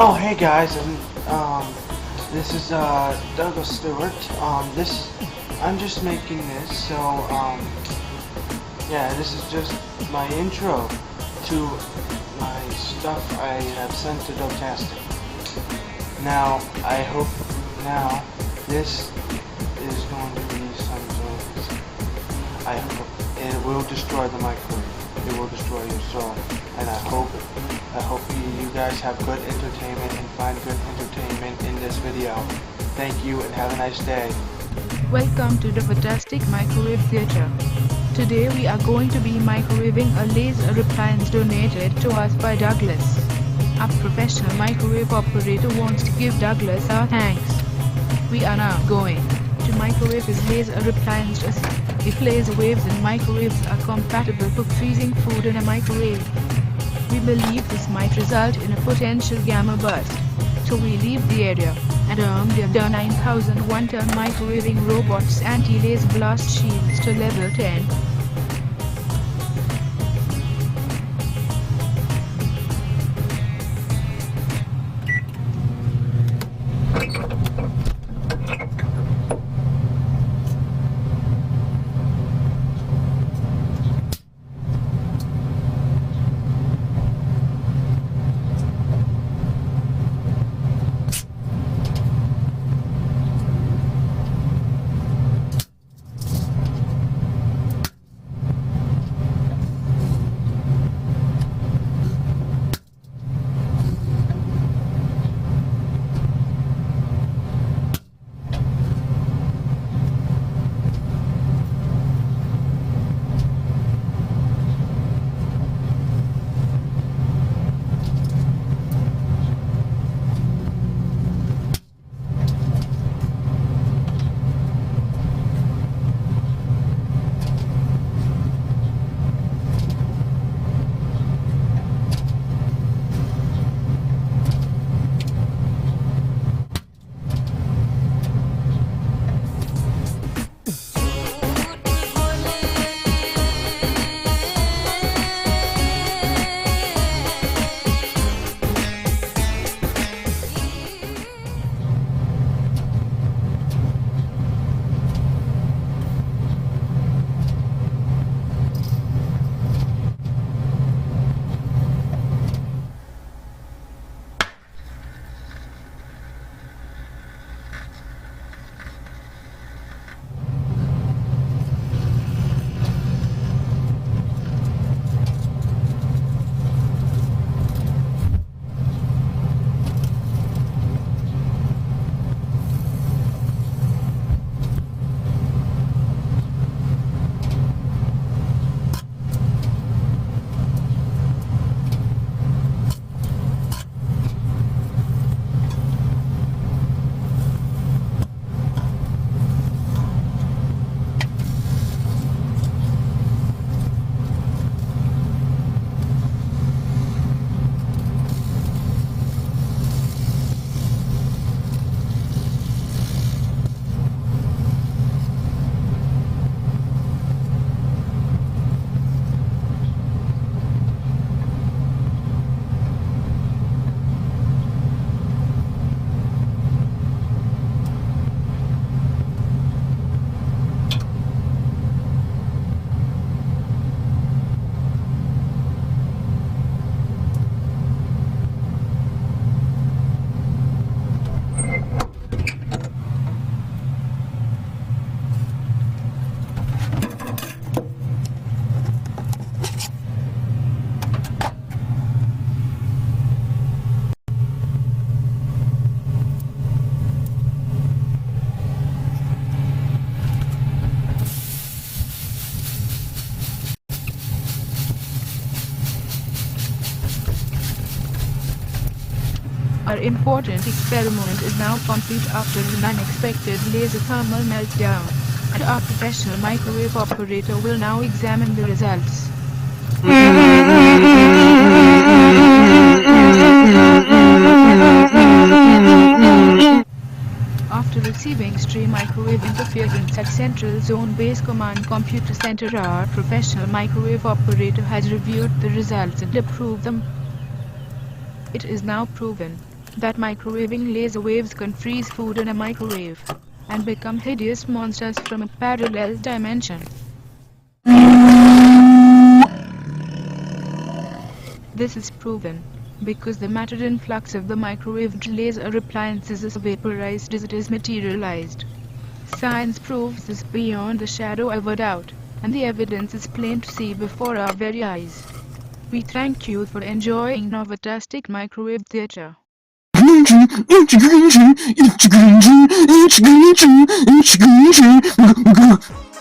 Oh, hey guys, and this is Douglas Stewart. I'm just making this, so yeah, this is just my intro to my stuff I have sent to Dovetastic. Now, I hope now this is going to be some sort. I hope it will destroy the microwave. It will destroy your soul, and I hope you guys have good entertainment and find good entertainment in this video. Thank you and have a nice day. Welcome to Dovetastic Microwave Thearter. Today we are going to be microwaving a laser appliance donated to us by Douglas. Our professional microwave operator wants to give Douglas our thanks. We are now going to microwave his laser appliance to see if laser waves and microwaves are compatible for freezing food in a microwave. We believe this might result in a potential gamma burst, so we leave the area and arm the 9001 ton microwaving robot's anti-laser blast shields to level 10. Our important experiment is now complete after an unexpected laser thermal meltdown, and our professional microwave operator will now examine the results. After receiving stray microwave interference at Central Zone Base Command Computer Center, our professional microwave operator has reviewed the results and approved them. It is now proven that microwaving laser waves can freeze food in a microwave and become hideous monsters from a parallel dimension. This is proven because the matter influx of the microwaved laser appliances is vaporized as it is materialized. Science proves this beyond the shadow of a doubt, and the evidence is plain to see before our very eyes. We thank you for enjoying Dovetastic Microwave Theater. It's